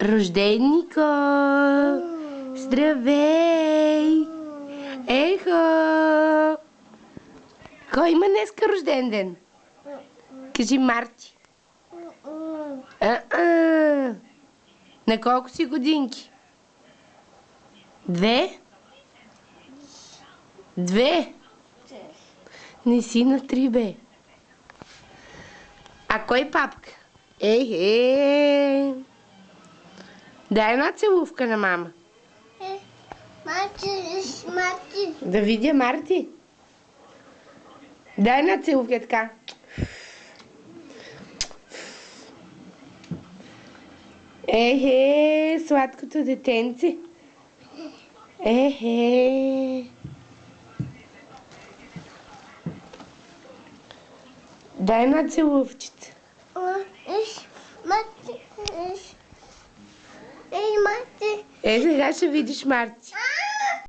Рожденико! Здравей! Ехо! Кой има днеска рожден ден? Кажи Марти. На колко си годинки? 2? 2? Не си на 3, бе. А кой папка? Дай една целувка на мама. Марти. Да видя Марти. Дай една целувка така. Сладкото детенце. Дай една целувчица. Марти. Сега ще видиш Марти.